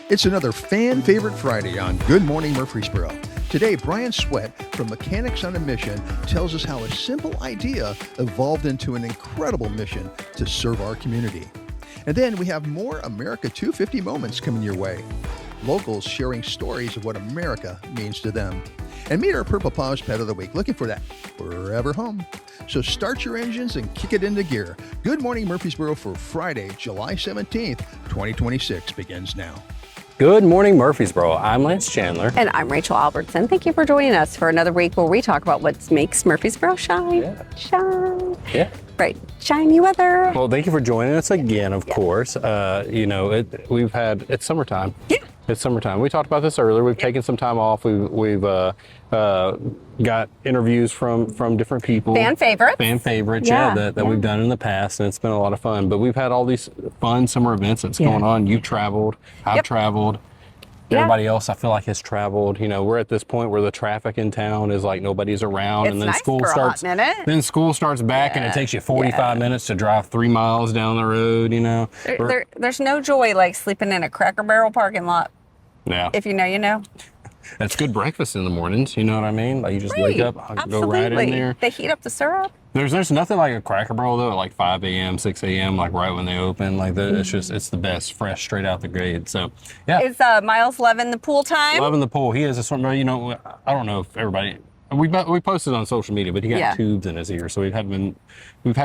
It's another fan favorite Friday on Good Morning Murfreesboro. Today, Brian Sweatt from Mechanics on a Mission tells us how a simple idea evolved into an incredible mission to serve our community. And then we have more America 250 moments coming your way. Locals sharing stories of what America means to them. And meet our Purple Paws Pet of the Week, looking for that FURR-ever home. So start your engines and kick it into gear. Good Morning Murfreesboro for Friday, July 17th, 2026 begins now. Good morning, Murfreesboro. I'm Lance Chandler. And I'm Rachel Albertson. Thank you for joining us for another week where we talk about what makes Murfreesboro shine. Yeah. Shine. Yeah. Right. Shiny weather. Well, thank you for joining us again, of course. It's summertime. Yeah. It's summertime. We talked about this earlier. We've taken some time off. We've got interviews from different people. Fan favorites. That we've done in the past, and it's been a lot of fun. But we've had all these fun summer events that's going on. You've traveled. I've traveled. Everybody else, I feel like, has traveled. You know, we're at this point where the traffic in town is like nobody's around, and then nice school for starts. a hot minute. Then school starts back, and it takes you 45 minutes to drive 3 miles down the road. You know, There's no joy like sleeping in a Cracker Barrel parking lot. Yeah. If you know, you know. That's good breakfast in the mornings. You know what I mean? Like you just wake up, go right in there. They heat up the syrup. There's nothing like a Cracker Barrel though at like 5 a.m., 6 a.m., like right when they open. Like it's the best, fresh, straight out the grate. So yeah. Is Miles loving the pool time? Loving the pool. He is a sort of, you know, I don't know if everybody. We posted on social media, but he got tubes in his ear, so we've had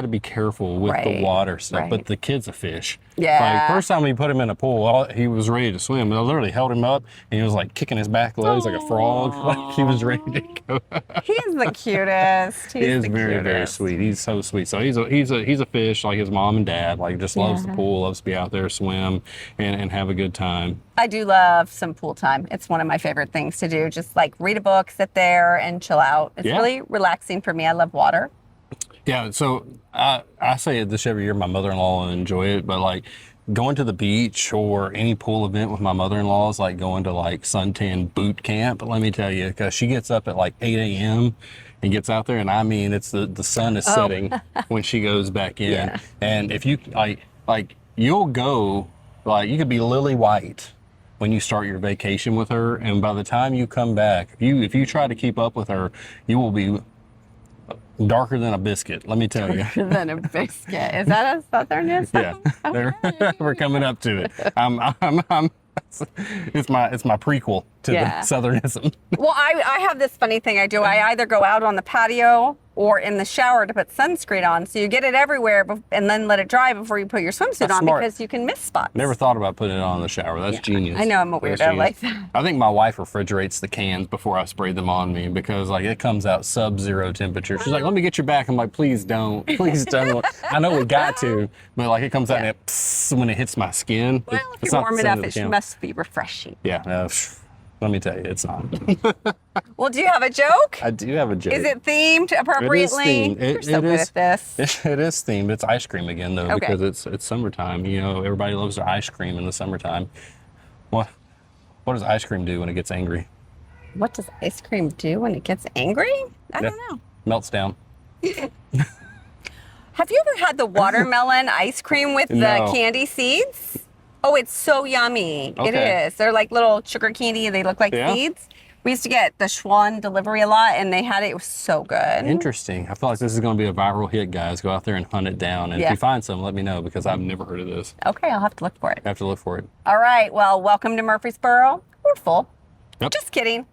to be careful with the water stuff. But the kid's a fish. Yeah. Like first time we put him in a pool, he was ready to swim. I literally held him up, and he was like kicking his back legs like a frog. Like he was ready to go. He's the cutest. He is very, very sweet. He's so sweet. So he's a fish like his mom and dad. Like just loves the pool, loves to be out there, swim, and have a good time. I do love some pool time. It's one of my favorite things to do. Just like read a book, sit there, and chill out. It's really relaxing for me. I love water. Yeah, so I say this every year. My mother-in-law will enjoy it, but like going to the beach or any pool event with my mother-in-law is like going to like suntan boot camp. Let me tell you, because she gets up at like 8 a.m. and gets out there, and I mean, it's the sun is setting when she goes back in. Yeah. And if you like you'll go, like you could be lily white when you start your vacation with her, and by the time you come back, if you try to keep up with her, you will be darker than a biscuit, let me tell you. Darker than a biscuit. Is that a southernism? Yeah, we're coming up to it. It's my prequel to the southernism. Well, I have this funny thing I do. I either go out on the patio or in the shower to put sunscreen on, so you get it everywhere, and then let it dry before you put your swimsuit on, because you can miss spots. Never thought about putting it on in the shower. That's genius. I know, I'm a weirdo like that. I think my wife refrigerates the cans before I spray them on me, because like it comes out sub-zero temperature. She's like, "Let me get your back." I'm like, "Please don't, please don't." I know we got to, but like it comes out and it psst, when it hits my skin. Well, if you're warm enough, it must be refreshing. Yeah. Let me tell you, it's not. Well, do you have a joke? I do have a joke. Is it themed appropriately? It is themed. You're so good at this. It is themed. It's ice cream again, though, because it's summertime. You know, everybody loves their ice cream in the summertime. What does ice cream do when it gets angry? What does ice cream do when it gets angry? I don't know. Melts down. Have you ever had the watermelon ice cream with the candy seeds? Oh, it's so yummy. Okay. It is. They're like little sugar candy, and they look like seeds. We used to get the Schwan delivery a lot, and they had it. It was so good. Interesting. I feel like this is going to be a viral hit, guys. Go out there and hunt it down. And if you find some, let me know, because I've never heard of this. Okay, I'll have to look for it. I have to look for it. All right. Well, welcome to Murfreesboro. We're full. Yep. Just kidding.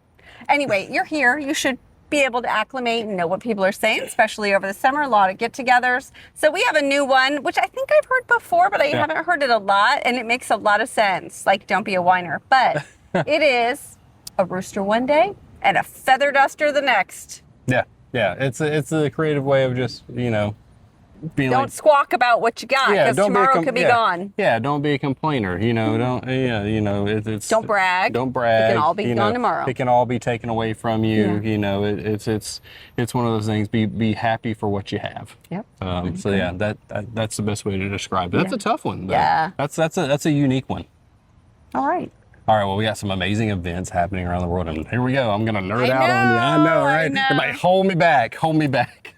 Anyway, you're here. You should be able to acclimate and know what people are saying, especially over the summer. A lot of get-togethers. So we have a new one, which I think I've heard before, but I haven't heard it a lot, and it makes a lot of sense. Like, don't be a whiner. But it is a rooster one day and a feather duster the next. Yeah. It's a creative way of just, you know, being don't squawk about what you got, because tomorrow could be gone. Yeah, don't be a complainer. You know, don't brag. Don't brag. It can all be gone tomorrow. It can all be taken away from you. You know, it's one of those things. Be happy for what you have. Yep. So yeah, that's the best way to describe it. That's a tough one, though. Yeah. That's a unique one. All right. All right, well, we got some amazing events happening around the world, and here we go. I'm gonna nerd out on you. I know, right? Everybody, hold me back.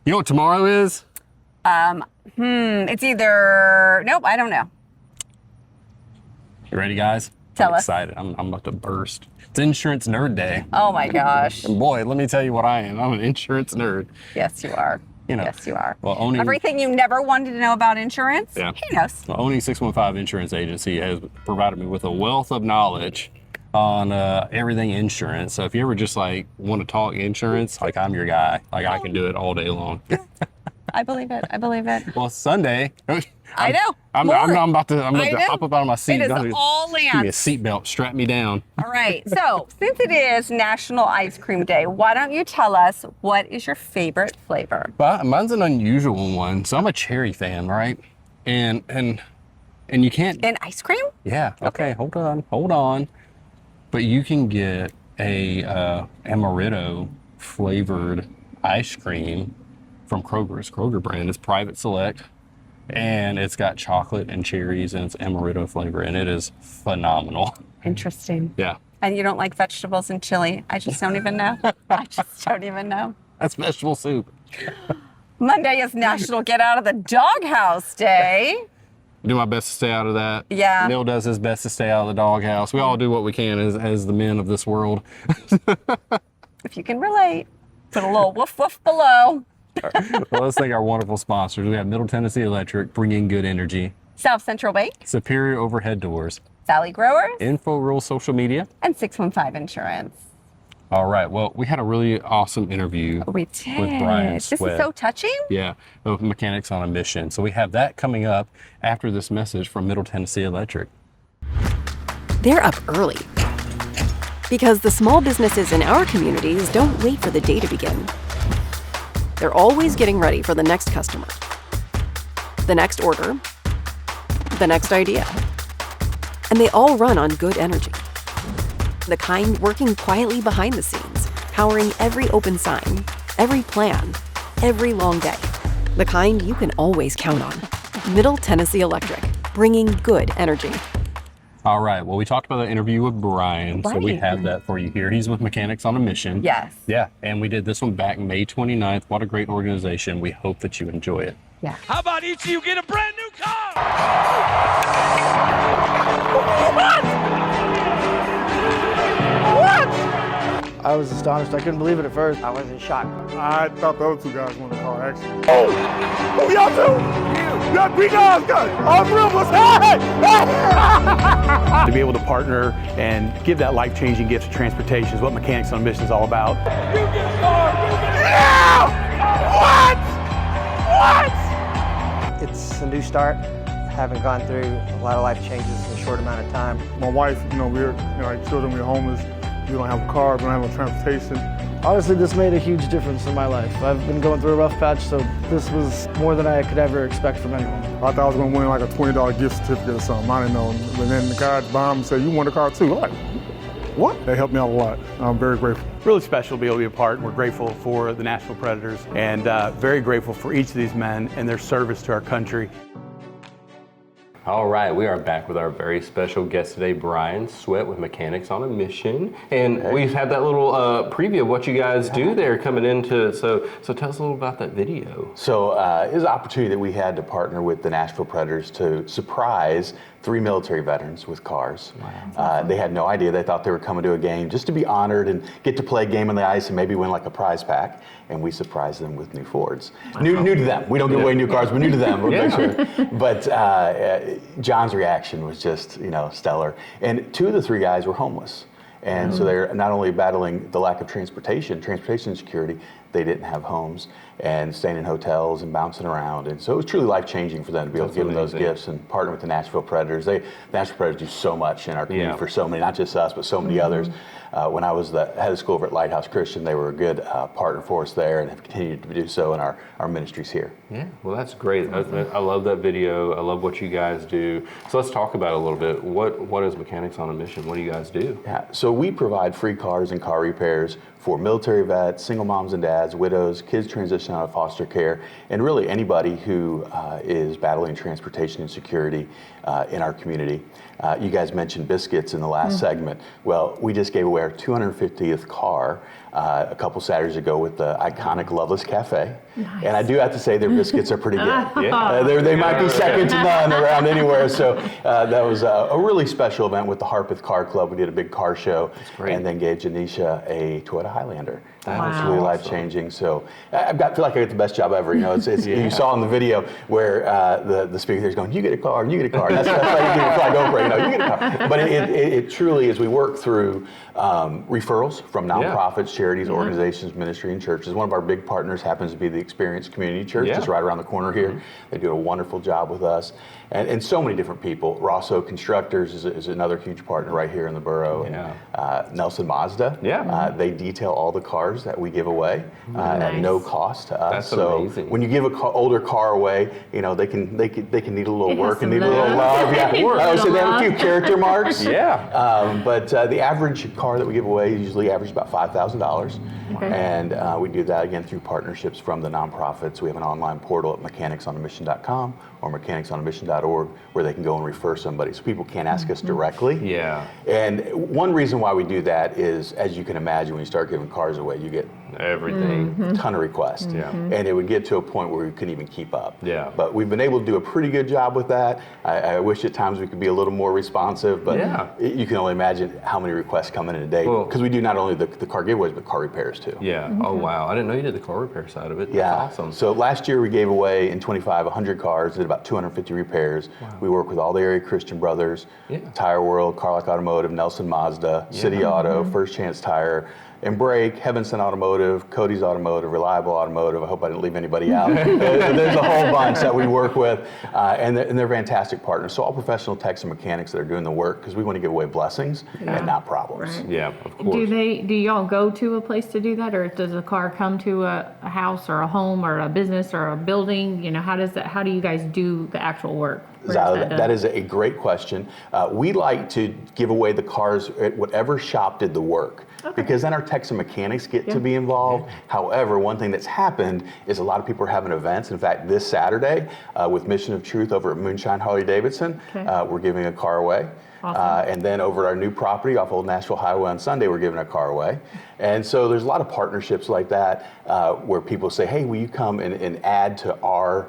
You know what tomorrow is? It's either, nope, I don't know. You ready, guys? Tell I'm us. excited. I'm about to burst. It's Insurance Nerd Day. Oh my gosh. And boy, let me tell you what I am. I'm an insurance nerd. Yes, you are. You know, Yes, you are. well, owning- Everything you never wanted to know about insurance, Yeah. he knows. Well, owning 615 Insurance Agency has provided me with a wealth of knowledge on everything insurance. So if you ever just like want to talk insurance, like I'm your guy. Like I can do it all day long. I believe it. I believe it. Well, Sunday. I know. I'm about to I know. hop up out of my seat. It is Go ahead. all Give me a land. seatbelt. Strap me down. All right. So since it is National Ice Cream Day, why don't you tell us what is your favorite flavor? Well, mine's an unusual one. So I'm a cherry fan, right? And you can't. In ice cream? Yeah. Okay. Hold on. But you can get a amaretto flavored ice cream from Kroger. It's Kroger brand. It's Private Select, and it's got chocolate and cherries, and it's amaretto flavor, and it is phenomenal. Interesting. Yeah. And you don't like vegetables and chili? I just don't even know. I just don't even know. That's vegetable soup. Monday is National Get Out of the Doghouse Day. Do my best to stay out of that. Yeah. Neil does his best to stay out of the doghouse. We all do what we can as the men of this world. If you can relate, put a little woof woof below. Well, let's thank our wonderful sponsors. We have Middle Tennessee Electric, bringing good energy. South Central Bank, Superior Overhead Doors. Valley Growers, Info Rural Social Media. and 615 Insurance. All right. Well, we had a really awesome interview We did. with Brian This is Sweatt. so touching. Yeah, of Mechanics on a Mission. So we have that coming up after this message from Middle Tennessee Electric. They're up early because the small businesses in our communities don't wait for the day to begin. They're always getting ready for the next customer, the next order, the next idea. And they all run on good energy. The kind working quietly behind the scenes, powering every open sign, every plan, every long day. The kind you can always count on. Middle Tennessee Electric, bringing good energy. All right. Well, we talked about the interview with Brian, so we Right. have that for you here. He's with Mechanics on a Mission. Yes. Yeah, and we did this one back May 29th. What a great organization. We hope that you enjoy it. Yeah. How about each of you get a brand new car? I was astonished. I couldn't believe it at first. I was in shock. I thought the other two guys won the car, actually. Oh, y'all two? Y'all three guys got it. All three of us. Hey! To be able to partner and give that life-changing gift of transportation is what Mechanics on a Mission is all about. You get a car. Yeah! What? It's a new start. Having gone through a lot of life changes in a short amount of time. My wife, we're, like children, we're homeless. We don't have a car, we don't have no transportation. Honestly, this made a huge difference in my life. I've been going through a rough patch, so this was more than I could ever expect from anyone. I thought I was gonna win like a $20 gift certificate or something. I didn't know. But then the guy behind me said, "You won the car too." I'm like, what? They helped me out a lot. I'm very grateful. Really special to be able to be a part. We're grateful for the Nashville Predators and very grateful for each of these men and their service to our country. All right, we are back with our very special guest today, Brian Sweatt with Mechanics on a Mission. And we've had that little preview of what you guys do there coming into, so tell us a little about that video. So it was an opportunity that we had to partner with the Nashville Predators to surprise 3 military veterans with cars. Wow. They had no idea. They thought they were coming to a game just to be honored and get to play a game on the ice and maybe win like a prize pack. And we surprised them with new Fords. New to them. We don't give away new cars, but new to them. We'll make sure. But John's reaction was just, stellar. And 2 of the 3 guys were homeless. And so they're not only battling the lack of transportation security, they didn't have homes and staying in hotels and bouncing around. And so it was truly life-changing for them to be able to give them those gifts and partner with the Nashville Predators. The Nashville Predators do so much in our community for so many, not just us, but so many others. When I was the head of school over at Lighthouse Christian, they were a good partner for us there and have continued to do so in our ministries here. Yeah, well, that's great. I love that video. I love what you guys do. So let's talk about it a little bit. What is Mechanics on a Mission? What do you guys do? Yeah, so we provide free cars and car repairs for military vets, single moms and dads, dads, widows, kids transition out of foster care, and really anybody who is battling transportation insecurity in our community. You guys mentioned biscuits in the last segment. Well, we just gave away our 250th car a couple Saturdays ago with the iconic Loveless Cafe. Nice. And I do have to say their biscuits are pretty good. They might be second to none around anywhere. So that was a really special event with the Harpeth Car Club. We did a big car show and then gave Janisha a Toyota Highlander. That was really life-changing. So I feel like I get the best job ever. You know, it's you saw in the video where the speaker there's going, you get a car, and you get a car. That's why you can fly GoPro, you know, you get a car. But it truly, as we work through referrals from nonprofits, charities, organizations, ministry, and churches. One of our big partners happens to be the Experience Community Church, just right around the corner here. They do a wonderful job with us. And so many different people. Rosso Constructors is another huge partner right here in the borough. And, Nelson Mazda, they detail all the cars that we give away at no cost to us. That's amazing. When you give an older car away, you know, they can need a little work and need a little love. So they have a few character marks. But the average car that we give away usually averages about $5,000. And we do that again through partnerships from the nonprofits. We have an online portal at mechanicsonthemission.com or mechanicsonthemission.org where they can go and refer somebody. So people can't ask us directly. And one reason why we do that is, as you can imagine, when you start giving cars away, you get everything, ton of requests. And it would get to a point where we couldn't even keep up. But we've been able to do a pretty good job with that. I wish at times we could be a little more responsive, but you can only imagine how many requests come in a day, because we do not only the car giveaways, but car repairs too. Oh, wow. I didn't know you did the car repair side of it. That's awesome. So last year we gave away in 25 100 cars, did about 250 repairs. We work with all the area Christian Brothers, Tire World, Carlock Automotive, Nelson Mazda, City Auto, First Chance Tire, and Brake, Heaven Sent Automotive, Cody's Automotive, Reliable Automotive. I hope I didn't leave anybody out. There's a whole bunch that we work with, and they're fantastic partners. So all professional techs and mechanics that are doing the work, because we want to give away blessings and not problems. Of course. Do y'all go to a place to do that, or does a car come to a house or a home or a business or a building? You know, how do you guys do the actual work? That is a great question. We like to give away the cars at whatever shop did the work, because then our techs and mechanics get to be involved. However, one thing that's happened is a lot of people are having events. In fact, this Saturday with Mission of Truth over at Moonshine Harley Davidson, we're giving a car away. And then over at our new property off Old Nashville Highway on Sunday, we're giving a car away. And so there's a lot of partnerships like that where people say, hey, will you come and add to our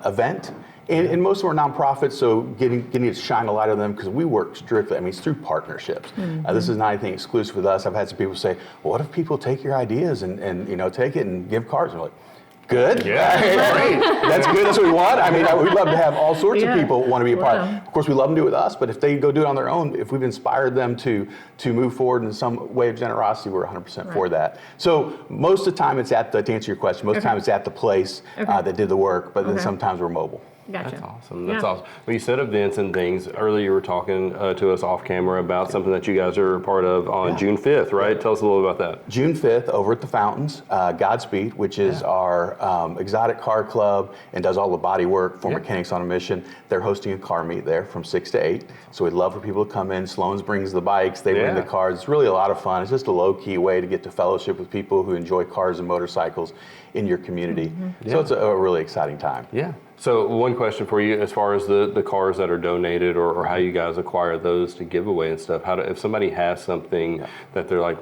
event? And most of our nonprofits, so getting to shine a light on them, because we work strictly, it's through partnerships. This is not anything exclusive with us. I've had some people say, well, what if people take your ideas and take it and give cards? And we're like, good. Great. That's good. That's what we want. We'd love to have all sorts of people want to be a part. Of course, we love them to do it with us, but if they go do it on their own, if we've inspired them to move forward in some way of generosity, we're 100% for that. So most of the time it's to answer your question, most of the time it's at the place that did the work, but then sometimes we're mobile. Gotcha. That's awesome. That's awesome. Well, you said events and things. Earlier you were talking to us off camera about something that you guys are a part of on June 5th, right? Tell us a little about that. June 5th over at the Fountains, Godspeed, which is our exotic car club and does all the body work for Mechanics on a Mission. They're hosting a car meet there from 6 to 8. So we'd love for people to come in. Sloan's brings the bikes, they bring the cars. It's really a lot of fun. It's just a low-key way to get to fellowship with people who enjoy cars and motorcycles in your community. So it's a really exciting time. So one question for you, as far as the cars that are donated or how you guys acquire those to give away and stuff, if somebody has something that they're like,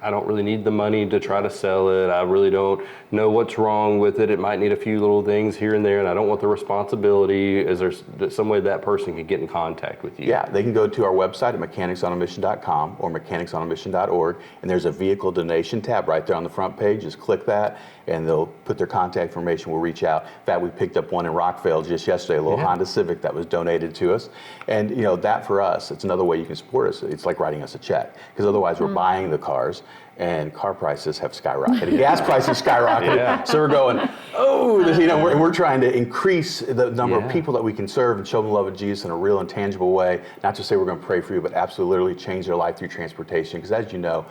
I don't really need the money to try to sell it. I really don't know what's wrong with it. It might need a few little things here and there, and I don't want the responsibility. Is there some way that person can get in contact with you? Yeah, they can go to our website at mechanicsonthemission.com or mechanicsonthemission.org, and there's a vehicle donation tab right there on the front page. Just click that, and they'll put their contact information. We'll reach out. In fact, we picked up one in Rockville just yesterday, a little Honda Civic that was donated to us. And that for us, it's another way you can support us. It's like writing us a check, because otherwise we're buying the cars, and car prices have skyrocketed. Gas prices skyrocketed. So we're going, we're trying to increase the number of people that we can serve and show them the love of Jesus in a real and tangible way. Not just say we're going to pray for you, but absolutely literally change their life through transportation. Because as you know,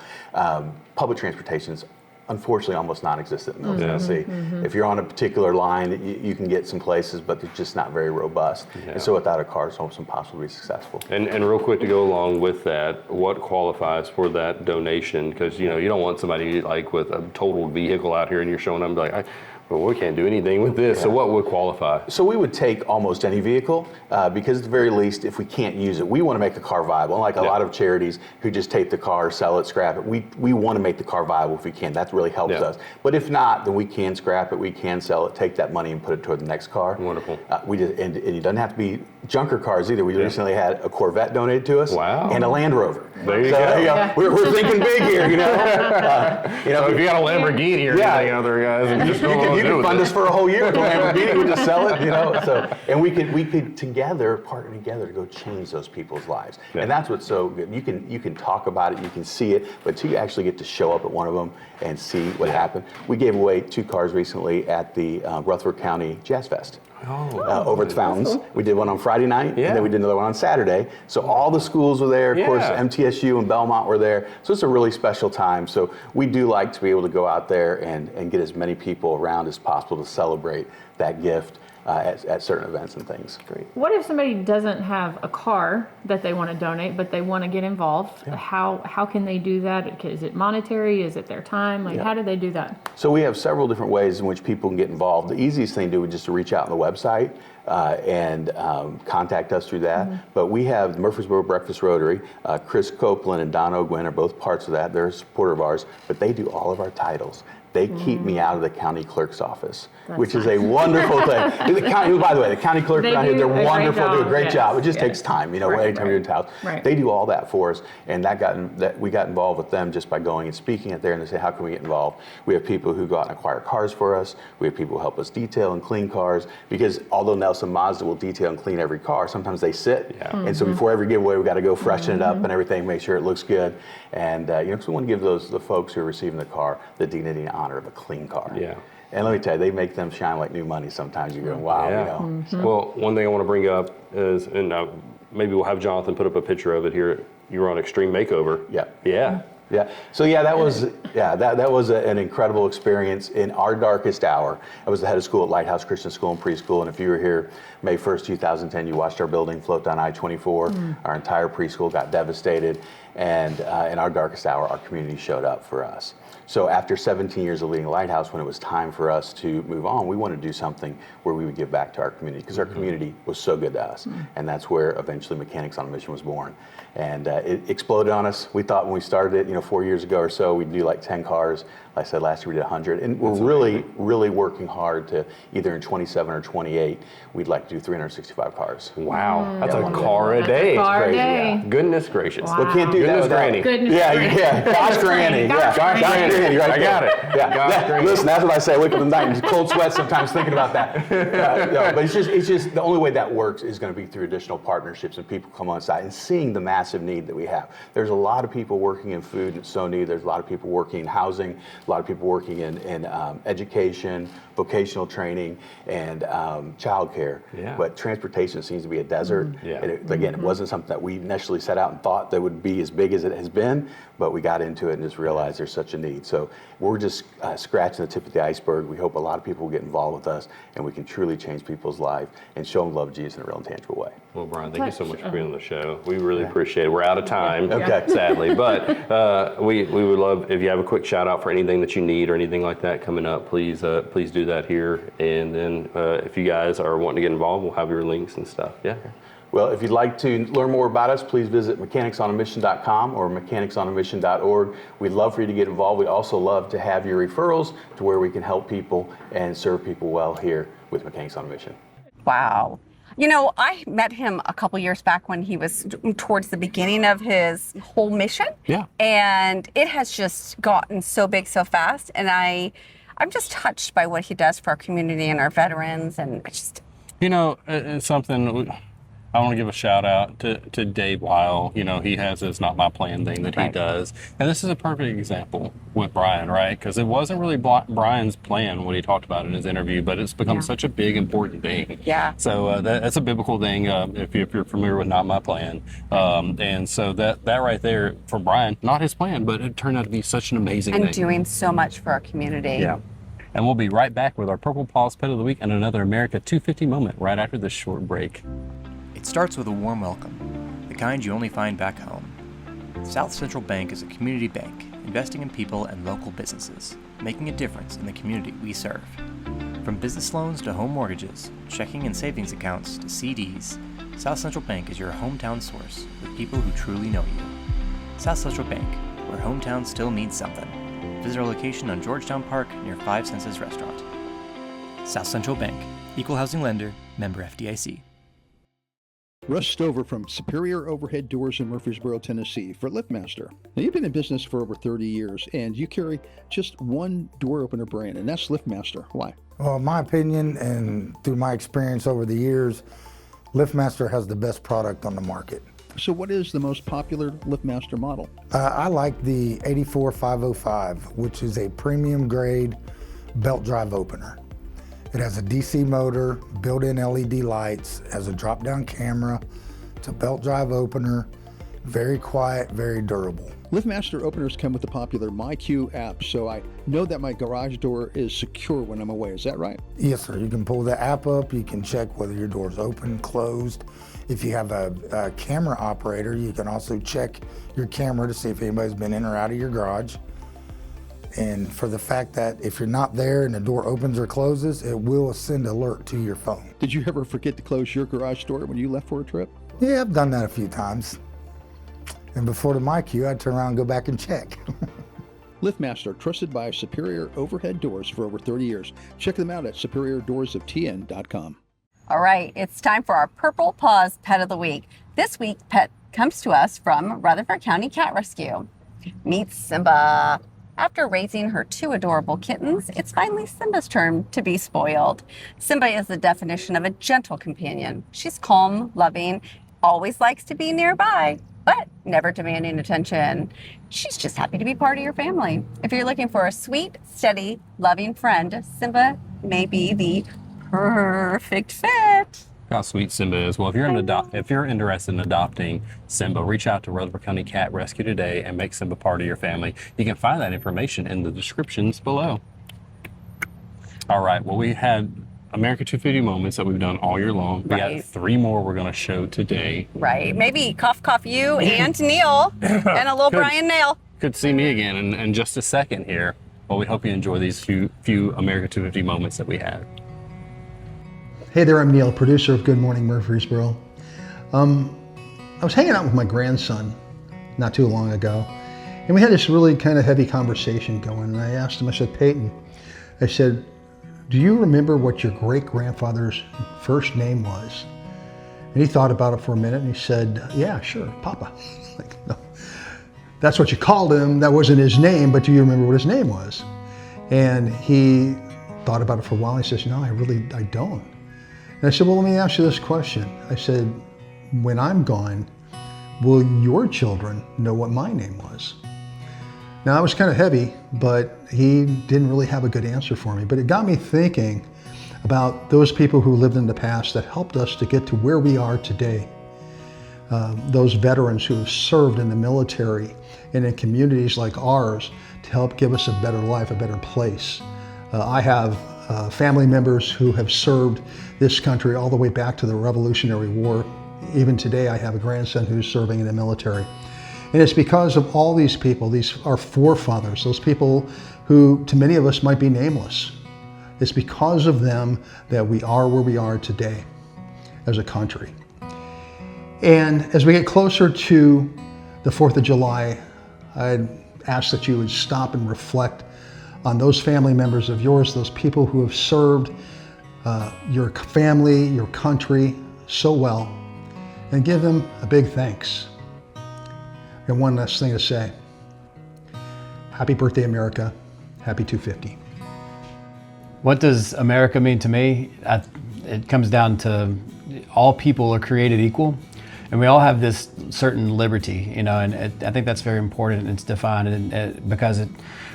public transportation is unfortunately almost non-existent in Middle Tennessee. If you're on a particular line, you can get some places, but they're just not very robust. And so without a car, it's almost impossible to be successful. And real quick to go along with that, what qualifies for that donation? Because you don't want somebody like with a totaled vehicle out here and you're showing them like, well, we can't do anything with this. So what would qualify? So we would take almost any vehicle because at the very least, if we can't use it, we want to make the car viable. Unlike a lot of charities who just take the car, sell it, scrap it, we want to make the car viable if we can. That really helps us. But if not, then we can scrap it, we can sell it, take that money and put it toward the next car. Wonderful. And it doesn't have to be junker cars either. We recently had a Corvette donated to us and a Land Rover. There you go. We're thinking big here, So if you got a Lamborghini or anything other guys, and just you can fund us for a whole year with a Lamborghini. We just sell it, So, and we could together partner together to go change those people's lives. And that's what's so good. You can talk about it, you can see it, but till you actually get to show up at one of them and see what happened. We gave away 2 cars recently at the Rutherford County Jazz Fest. Over at the Fountains. Cool. We did one on Friday night, and then we did another one on Saturday. So all the schools were there. Of course, MTSU and Belmont were there. So it's a really special time. So we do like to be able to go out there and get as many people around as possible to celebrate that gift at certain events and things. Great. What if somebody doesn't have a car that they want to donate, but they want to get involved? How can they do that? Is it monetary? Is it their time? How do they do that? So we have several different ways in which people can get involved. The easiest thing to do is just to reach out on the website and contact us through that. But we have the Murfreesboro Breakfast Rotary. Chris Copeland and Don Ogwin are both parts of that. They're a supporter of ours, but they do all of our titles. They keep me out of the county clerk's office, which is a wonderful thing. The county, by the way, the county clerk around here, they're wonderful, do a great job. It just takes time, anytime you're in town. They do all that for us, and we got involved with them just by going and speaking it there, and they say, how can we get involved? We have people who go out and acquire cars for us. We have people who help us detail and clean cars, because although Nelson Mazda will detail and clean every car, sometimes they sit. And so before every giveaway, we got to go freshen it up and everything, make sure it looks good. And because we want to give the folks who are receiving the car the dignity and honor of a clean car. And let me tell you, they make them shine like new money sometimes. You're going, wow, Well, one thing I want to bring up is, and maybe we'll have Jonathan put up a picture of it here. You were on Extreme Makeover. So that was an incredible experience in our darkest hour. I was the head of school at Lighthouse Christian School and Preschool, and if you were here May 1st, 2010, you watched our building float down I-24. Our entire preschool got devastated, and in our darkest hour, our community showed up for us. So after 17 years of leading Lighthouse, when it was time for us to move on, we wanted to do something where we would give back to our community, because our community was so good to us. And that's where eventually Mechanics on a Mission was born. And it exploded on us. We thought when we started it, 4 years ago or so, we'd do like 10 cars. Like I said, last year we did 100. And we're really working hard to either in 27 or 28, we'd like to do 365 cars. Wow. That's a car a day. Car a crazy. day. Goodness gracious. Wow. We can't do that without Granny. Gosh Granny. Gosh Granny. Right I got it. Gosh Granny. Listen, that's what I say. I wake up in the night and cold sweat sometimes thinking about that. But it's just the only way that works is going to be through additional partnerships and people come on site and seeing the massive need that we have. There's a lot of people working in food and so need. There's a lot of people working in housing, a lot of people working in education, vocational training, and childcare. But transportation seems to be a desert. And again, it wasn't something that we initially set out and thought that would be as big as it has been, but we got into it and just realized there's such a need. So we're just scratching the tip of the iceberg. We hope a lot of people will get involved with us and we can truly change people's lives and show them love of Jesus in a real and tangible way. Well, Brian, thank you so much for being on the show. We really appreciate it. We're out of time, Okay. sadly, but we would love if you have a quick shout out for anything that you need or anything like that coming up. Please do that here. And then if you guys are wanting to get involved, we'll have your links and stuff. Well, if you'd like to learn more about us, please visit mechanicsonAmission.com or mechanicsonAmission.org. We'd love for you to get involved. We'd also love to have your referrals to where we can help people and serve people well here with Mechanics on a Mission. Wow. I met him a couple years back when he was towards the beginning of his whole mission. And it has just gotten so big so fast. And I'm just touched by what he does for our community and our veterans. And it's just... it's something... I want to give a shout out to Dave Weil. You know, he has this Not My Plan thing that he does. And this is a perfect example with Brian, right? Because it wasn't really Brian's plan when he talked about it in his interview, but it's become such a big, important thing. Yeah. So that's a biblical thing if you're familiar with Not My Plan. And so that right there for Brian, not his plan, but it turned out to be such an amazing thing. And doing so much for our community. Yeah. And we'll be right back with our Purple Paws Pet of the Week and another America 250 moment right after this short break. It starts with a warm welcome, the kind you only find back home. South Central Bank is a community bank, investing in people and local businesses, making a difference in the community we serve. From business loans to home mortgages, checking and savings accounts to CDs, South Central Bank is your hometown source with people who truly know you. South Central Bank, where hometown still means something. Visit our location on Georgetown Park near Five Senses Restaurant. South Central Bank, equal housing lender, member FDIC. Russ Stover from Superior Overhead Doors in Murfreesboro, Tennessee for LiftMaster. Now, you've been in business for over 30 years, and you carry just one door opener brand, and that's LiftMaster. Why? Well, in my opinion, and through my experience over the years, LiftMaster has the best product on the market. So what is the most popular LiftMaster model? I like the 84505, which is a premium grade belt drive opener. It has a DC motor, built-in LED lights, has a drop-down camera. It's a belt drive opener, very quiet, very durable. LiftMaster openers come with the popular MyQ app, so I know that my garage door is secure when I'm away. Is that right? Yes, sir. You can pull the app up. You can check whether your door's open, closed. If you have a camera operator, you can also check your camera to see if anybody's been in or out of your garage. And for the fact that if you're not there and the door opens or closes, it will send alert to your phone. Did you ever forget to close your garage door when you left for a trip? Yeah, I've done that a few times. And before the MyQ, I'd turn around and go back and check. LiftMaster, trusted by Superior Overhead Doors for over 30 years. Check them out at superiordoorsofTN.com. All right, it's time for our Purple Paws Pet of the Week. This week, pet comes to us from Rutherford County Cat Rescue. Meet Simba. After raising her two adorable kittens, it's finally Simba's turn to be spoiled. Simba is the definition of a gentle companion. She's calm, loving, always likes to be nearby, but never demanding attention. She's just happy to be part of your family. If you're looking for a sweet, steady, loving friend, Simba may be the perfect fit. How sweet Simba is. Well, if you're interested in adopting Simba, reach out to Rutherford County Cat Rescue today and make Simba part of your family. You can find that information in the descriptions below. All right. Well, we had America 250 moments that we've done all year long. We got 3 more we're going to show today. Right. Maybe cough you and Neil and a little Brian Nail. Could see me again in just a second here. Well, we hope you enjoy these few America 250 moments that we had. Hey there, I'm Neil, producer of Good Morning Murfreesboro. I was hanging out with my grandson not too long ago, and we had this really kind of heavy conversation going, and I asked him, I said, Peyton, I said, do you remember what your great-grandfather's first name was? And he thought about it for a minute, and he said, yeah, sure, Papa. Like, no, that's what you called him. That wasn't his name, but do you remember what his name was? And he thought about it for a while, and he says, no, I don't. And I said, well, let me ask you this question. I said, when I'm gone, will your children know what my name was? Now, it was kind of heavy, but he didn't really have a good answer for me. But it got me thinking about those people who lived in the past that helped us to get to where we are today. Those veterans who have served in the military and in communities like ours to help give us a better life, a better place. I have family members who have served this country all the way back to the Revolutionary War. Even today, I have a grandson who's serving in the military. And it's because of all these people, these are forefathers, those people who to many of us might be nameless. It's because of them that we are where we are today as a country. And as we get closer to the 4th of July, I'd ask that you would stop and reflect on those family members of yours, those people who have served your family, your country so well, and give them a big thanks. And one last thing to say. Happy birthday, America. Happy 250. What does America mean to me? It comes down to all people are created equal, and we all have this certain liberty, and I think that's very important, and it's defined because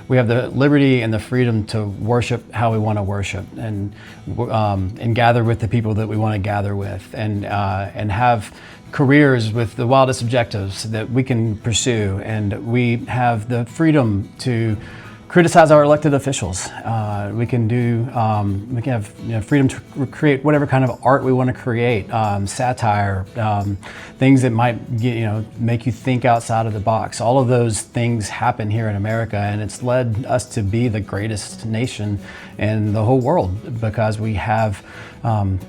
we have the liberty and the freedom to worship how we want to worship, and gather with the people that we want to gather with, and have careers with the wildest objectives that we can pursue, and we have the freedom to criticize our elected officials. We can have freedom to create whatever kind of art we want to create, satire, things that might make you think outside of the box. All of those things happen here in America, and it's led us to be the greatest nation in the whole world because we have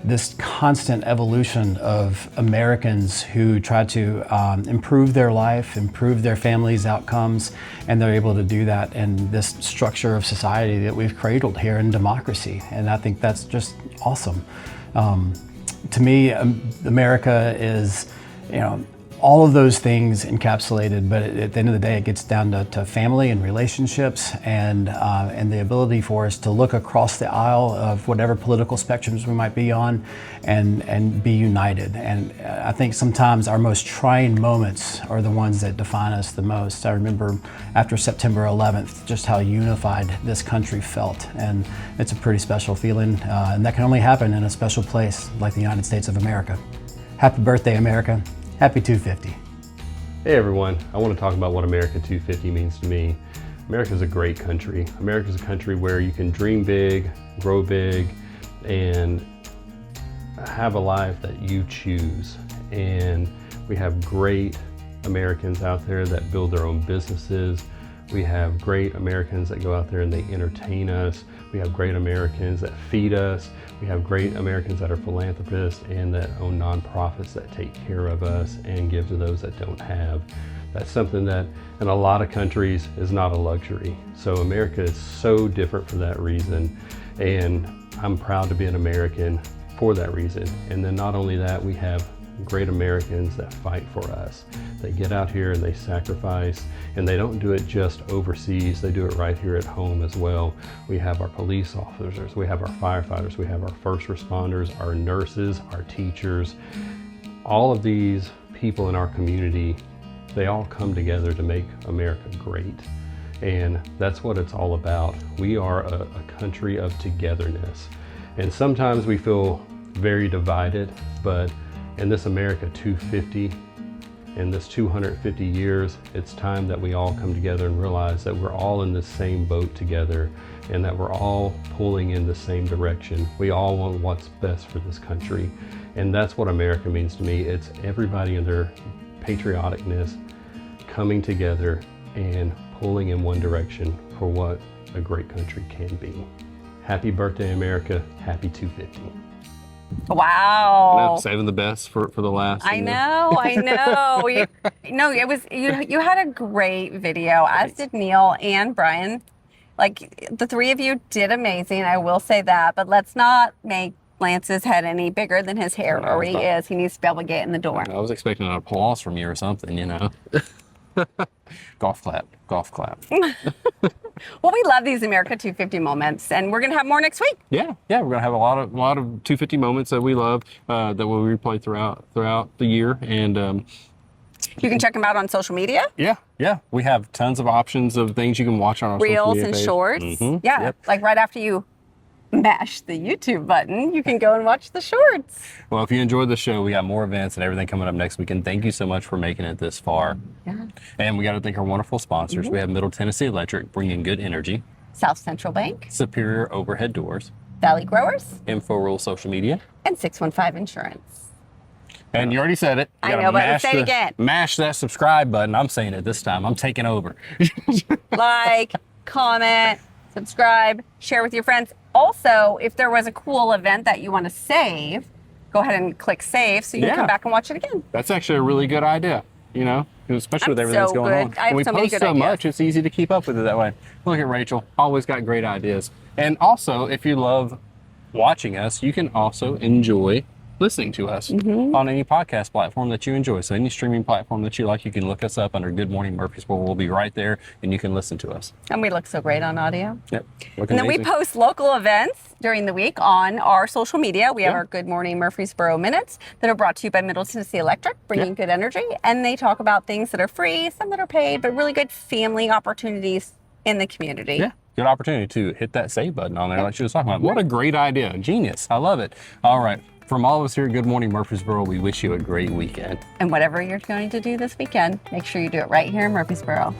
this constant evolution of Americans who try to improve their life, improve their families' outcomes, and they're able to do that in this structure of society that we've cradled here in democracy. And I think that's just awesome. To me, America is, all of those things encapsulated, but at the end of the day, it gets down to family and relationships, and the ability for us to look across the aisle of whatever political spectrums we might be on, and be united. And I think sometimes our most trying moments are the ones that define us the most. I remember after September 11th, just how unified this country felt, and it's a pretty special feeling, and that can only happen in a special place like the United States of America. Happy birthday, America. Happy 250. Hey everyone, I want to talk about what America 250 means to me. America's a great country. America's a country where you can dream big, grow big, and have a life that you choose. And we have great Americans out there that build their own businesses. We have great Americans that go out there and they entertain us. We have great Americans that feed us. We have great Americans that are philanthropists and that own nonprofits that take care of us and give to those that don't have. That's something that in a lot of countries is not a luxury. So America is so different for that reason. And I'm proud to be an American for that reason. And then not only that, we have great Americans that fight for us. They get out here and they sacrifice, and they don't do it just overseas, they do it right here at home as well. We have our police officers, we have our firefighters, we have our first responders, our nurses, our teachers. All of these people in our community, they all come together to make America great. And that's what it's all about. We are a country of togetherness. And sometimes we feel very divided, but in this America 250, in this 250 years, it's time that we all come together and realize that we're all in the same boat together and that we're all pulling in the same direction. We all want what's best for this country. And that's what America means to me. It's everybody in their patrioticness coming together and pulling in one direction for what a great country can be. Happy birthday, America. Happy 250. Wow. Saving the best for the last. I know. You had a great video, as did Neil and Brian. Like, the three of you did amazing, I will say that, but let's not make Lance's head any bigger than his hair already is. He needs to be able to get in the door. I was expecting an applause from you or something, Golf clap. Well, we love these America 250 moments, and we're going to have more next week. Yeah, we're going to have a lot of 250 moments that we love, that we'll replay throughout the year, and you can check them out on social media. Yeah, we have tons of options of things you can watch on our social Reels media and page. shorts. Mm-hmm. Yeah, yep. Like right after you mash the YouTube button, you can go and watch the shorts. Well, if you enjoyed the show, we got more events and everything coming up next week, and thank you so much for making it this far. Yeah. And we got to thank our wonderful sponsors. Mm-hmm. We have Middle Tennessee Electric, bringing good energy. South Central Bank. Superior Overhead Doors. Valley Growers. Info Rural Social Media. And 615 Insurance. And you already said it. I know, but let's say it again. Mash that subscribe button. I'm saying it this time. I'm taking over. Like, comment, subscribe, share with your friends. Also, if there was a cool event that you want to save, go ahead and click save so you can come back and watch it again. That's actually a really good idea, especially with everything that's going on. I have we so many post good so ideas. much, it's easy to keep up with it that way. Look at Rachel, always got great ideas. And also, if you love watching us, you can also enjoy listening to us on any podcast platform that you enjoy. So any streaming platform that you like, you can look us up under Good Morning Murfreesboro. We'll be right there, and you can listen to us. And we look so great on audio. Yep. And then we post local events during the week on our social media. We have our Good Morning Murfreesboro Minutes that are brought to you by Middle Tennessee Electric, bringing good energy. And they talk about things that are free, some that are paid, but really good family opportunities in the community. Yeah. Good opportunity to hit that save button on there like she was talking about. What a great idea. Genius. I love it. All right. From all of us here at Good Morning Murfreesboro, we wish you a great weekend. And whatever you're going to do this weekend, make sure you do it right here in Murfreesboro.